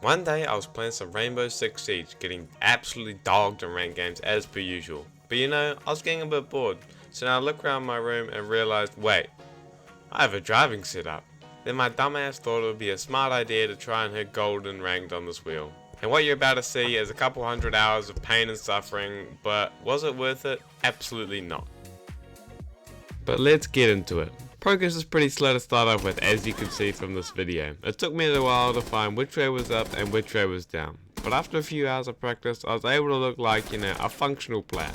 One day I was playing some Rainbow Six Siege, getting absolutely dogged in ranked games as per usual. But you know, I was getting a bit bored, so now I look around my room and realized, wait, I have a driving setup. Then my dumbass thought it would be a smart idea to try and hit gold and ranked on this wheel. And what you're about to see is a couple hundred hours of pain and suffering, but was it worth it? Absolutely not. But let's get into it. Progress is pretty slow to start off with, as you can see from this video. It took me a while to find which way was up and which way was down. But after a few hours of practice, I was able to look like, a functional player.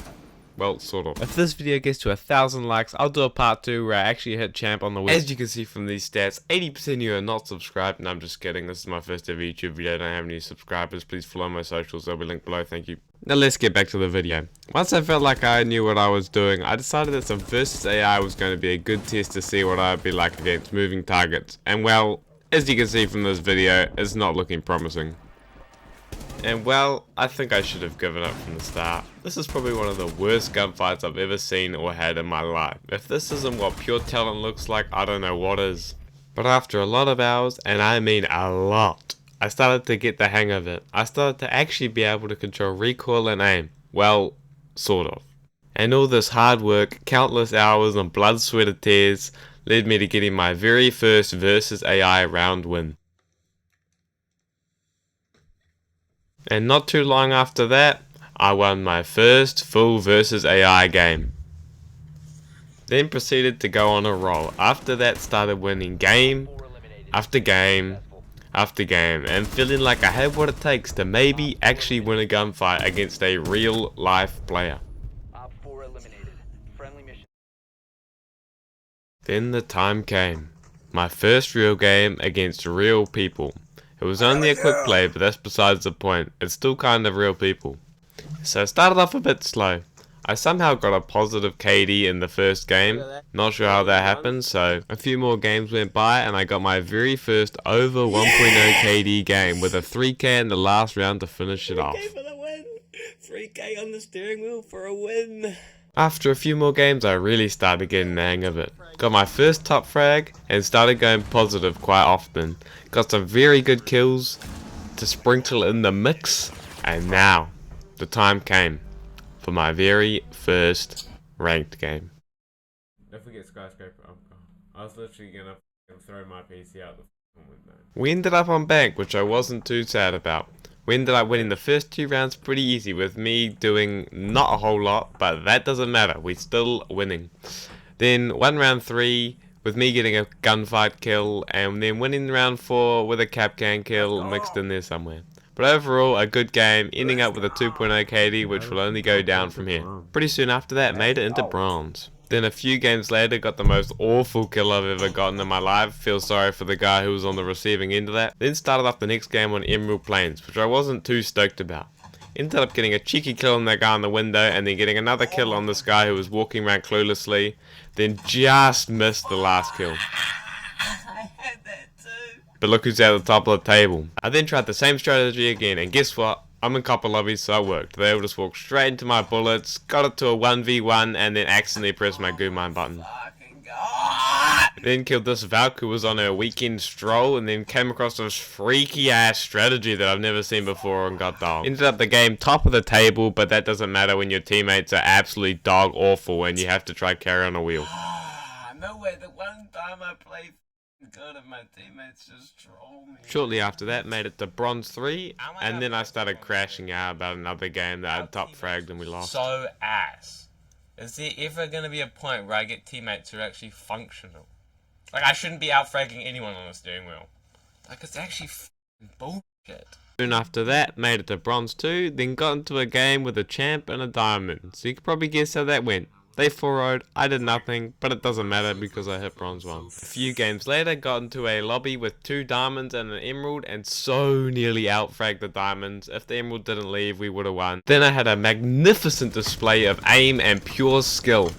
Well, sort of. If this video gets to 1,000 likes, I'll do a part 2 where I actually hit champ on the wheel. As you can see from these stats, 80% of you are not subscribed, and I'm just kidding. This is my first ever YouTube video. I don't have any subscribers. Please follow my socials. They'll be linked below. Thank you. Now let's get back to the video. Once I felt like I knew what I was doing, I decided that some versus AI was going to be a good test to see what I would be like against moving targets. And well, as you can see from this video, it's not looking promising. And well, I think I should have given up from the start. This is probably one of the worst gunfights I've ever seen or had in my life. If this isn't what pure talent looks like, I don't know what is. But after a lot of hours, and I mean a lot, I started to get the hang of it. I started to actually be able to control recoil and aim. Well, sort of. And all this hard work, countless hours and blood, sweat and tears led me to getting my very first versus AI round win. And not too long after that, I won my first full versus AI game. Then proceeded to go on a roll. After that, started winning game after game after game, and feeling like I had what it takes to maybe actually win a gunfight against a real life player. Then the time came. My first real game against real people. It was only a quick play, but that's besides the point. It's still kind of real people. So it started off a bit slow. I somehow got a positive KD in the first game. Not sure how that happened, so a few more games went by and I got my very first over 1.0 KD game with a 3k in the last round to finish it off. 3k for the win! 3k on the steering wheel for a win! After a few more games, I really started getting the hang of it. Got my first top frag and started going positive quite often. Got some very good kills to sprinkle in the mix, and now the time came for my very first ranked game. If we get skyscraper, I was literally gonna throw my PC out the window. We ended up on bank, which I wasn't too sad about. We ended up winning the first 2 rounds pretty easy, with me doing not a whole lot, but that doesn't matter, we're still winning. Then 1 round 3 with me getting a gunfight kill, and then winning round 4 with a Kapkan kill mixed in there somewhere. But overall, a good game, ending up with a 2.0 KD, which will only go down from here. Pretty soon after that, made it into bronze. Then a few games later, got the most awful kill I've ever gotten in my life. Feel sorry for the guy who was on the receiving end of that. Then started off the next game on Emerald Plains, which I wasn't too stoked about. Ended up getting a cheeky kill on that guy in the window, and then getting another kill on this guy who was walking around cluelessly. Then just missed the last kill. But look who's at the top of the table. I then tried the same strategy again, and guess what? I'm in copper lobbies, so it worked. They all just walked straight into my bullets, got it to a 1v1, and then accidentally pressed my goo mine button. Then killed this Valk who was on her weekend stroll, and then came across this freaky ass strategy that I've never seen before and got dogged. Ended up the game top of the table, but that doesn't matter when your teammates are absolutely dog awful and you have to try carry on a wheel. No way, the one time I played good and my teammates just troll me. Shortly after that, made it to bronze 3, and then I started crashing out about another game that I top fragged and we lost. So ass. Is there ever going to be a point where I get teammates who are actually functional? Like, I shouldn't be out fragging anyone on the steering wheel. Like, it's actually bullshit. Soon after that, made it to bronze 2, then got into a game with a champ and a diamond. So you can probably guess how that went. They 4-0'd, I did nothing, but it doesn't matter because I hit bronze 1. A few games later, got into a lobby with 2 diamonds and an emerald, and so nearly out-fragged the diamonds. If the emerald didn't leave, we would have won. Then I had a magnificent display of aim and pure skill.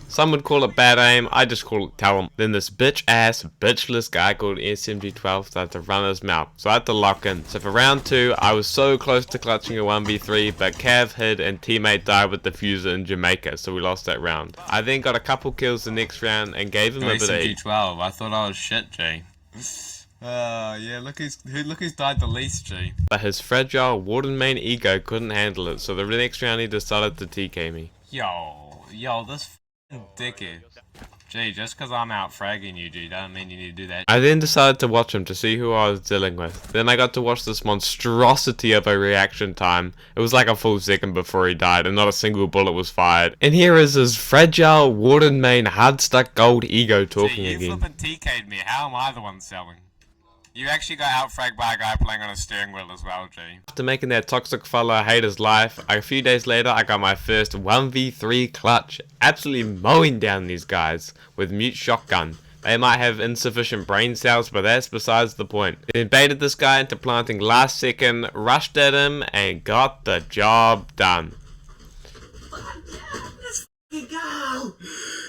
Some would call it bad aim, I just call it talent. Then this bitchless guy called SMG12 started to run his mouth, so I had to lock in. So for round 2, I was so close to clutching a 1v3, but Cav hid and teammate died with the fuser in Jamaica, so we lost that round. I then got a couple kills the next round and gave him a bit of SMG12, I thought I was shit, Jay. Yeah, look who's died the least, G. But his fragile Warden main ego couldn't handle it, so the next round he decided to TK me. Yo, this dickhead. Gee, just because I'm out fragging you, G, doesn't mean you need to do that. I then decided to watch him to see who I was dealing with. Then I got to watch this monstrosity of a reaction time. It was like a full second before he died and not a single bullet was fired. And here is his fragile Warden main hard stuck gold ego talking Gee, you again. flippin' TK'd me. How am I the one selling? You actually got out-fragged by a guy playing on a steering wheel as well, G. After making that toxic fella hate his life, a few days later I got my first 1v3 clutch, absolutely mowing down these guys with mute shotgun. They might have insufficient brain cells, but that's besides the point. Then baited this guy into planting last second, rushed at him, and got the job done. Let's go!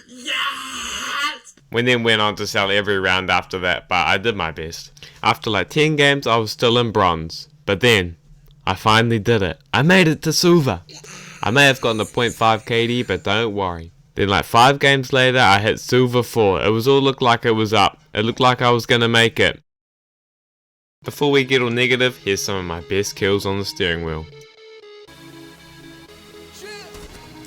Yes! We then went on to sell every round after that, but I did my best. After like 10 games, I was still in bronze. But then, I finally did it. I made it to silver. I may have gotten a 0.5 KD, but don't worry. Then like 5 games later, I hit silver 4. It was all looked like it was up. It looked like I was gonna make it. Before we get all negative, here's some of my best kills on the steering wheel.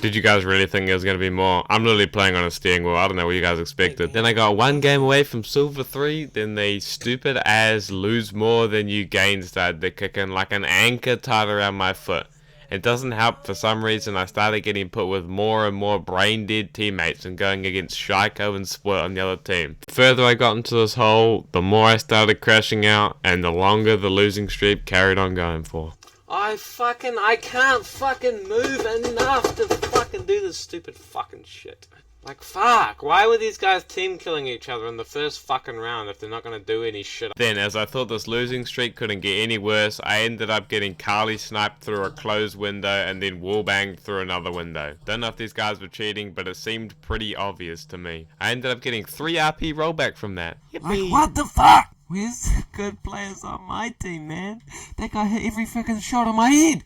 Did you guys really think there was going to be more? I'm literally playing on a steering wheel. I don't know what you guys expected. Then I got 1 game away from silver 3. Then they stupid as lose more than you gain started to kick in like an anchor tied around my foot. It doesn't help. For some reason I started getting put with more and more brain dead teammates and going against Shiko and Split on the other team. The further I got into this hole, the more I started crashing out and the longer the losing streak carried on going for. I can't fucking move enough to fucking do this stupid fucking shit. Like, fuck, why were these guys team killing each other in the first fucking round if they're not gonna do any shit? Then, as I thought this losing streak couldn't get any worse, I ended up getting Carly sniped through a closed window and then wallbanged through another window. Don't know if these guys were cheating, but it seemed pretty obvious to me. I ended up getting 3 RP rollback from that. Like, what the fuck? Where's the good players on my team, man? That guy hit every fucking shot on my head.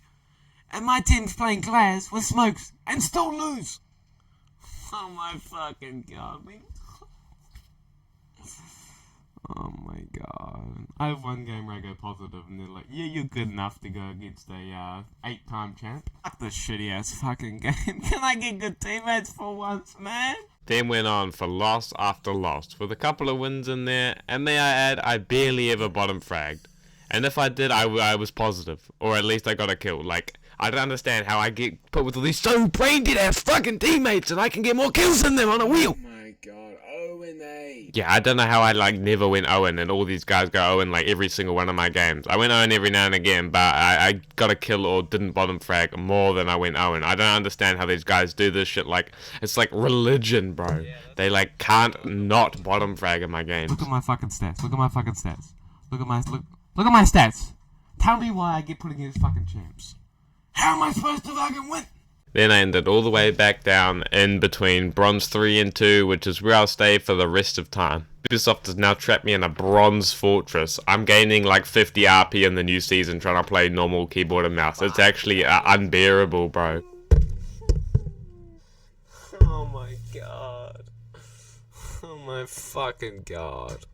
And my team's playing glass with smokes and still lose. Oh my fucking god, man. Oh my god. I have 1 game where I go positive and they're like, yeah, you're good enough to go against a 8-time champ. Fuck this shitty ass fucking game. Can I get good teammates for once, man? Then went on for loss after loss, with a couple of wins in there, and may I add, I barely ever bottom fragged. And if I did, I was positive, or at least I got a kill. Like, I don't understand how I get put with all these so brain dead ass fucking teammates and I can get more kills than them on a wheel. Oh my god, 0-8. Yeah, I don't know how I like never went 0 and all these guys go 0 like every single one of my games. I went 0 every now and again, but I got a kill or didn't bottom frag more than I went 0. I don't understand how these guys do this shit. Like, it's like religion, bro. They like can't not bottom frag in my games. Look at my fucking stats. Look at my fucking stats. Look at my stats. Tell me why I get put against fucking champs. How am I supposed to fucking win? Then I ended all the way back down in between bronze 3 and 2, which is where I'll stay for the rest of time. Ubisoft has now trapped me in a bronze fortress. I'm gaining like 50 RP in the new season trying to play normal keyboard and mouse. It's actually unbearable, bro. Oh my god. Oh my fucking god.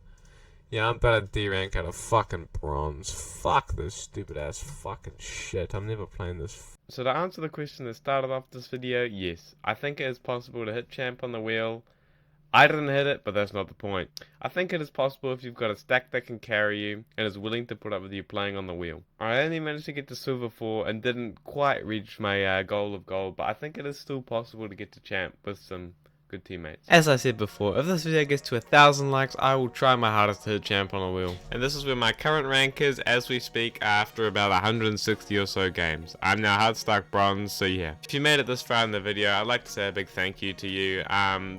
Yeah, I'm about to D-rank out of fucking bronze. Fuck this stupid ass fucking shit. I'm never playing this. So to answer the question that started off this video, yes, I think it is possible to hit champ on the wheel. I didn't hit it, but that's not the point. I think it is possible if you've got a stack that can carry you and is willing to put up with you playing on the wheel. I only managed to get to silver 4 and didn't quite reach my goal of gold, but I think it is still possible to get to champ with some good teammates. As I said before, if this video gets to 1,000 likes, I will try my hardest to hit champ on a wheel. And this is where my current rank is as we speak after about 160 or so games. I'm now hard stuck bronze, so yeah. If you made it this far in the video, I'd like to say a big thank you to you.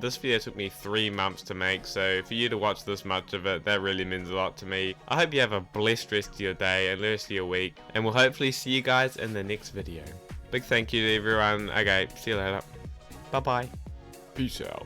This video took me 3 months to make, so for you to watch this much of it, that really means a lot to me. I hope you have a blessed rest of your day and the rest of your week, and we'll hopefully see you guys in the next video. Big thank you to everyone. Okay, see you later. Bye bye. Peace out.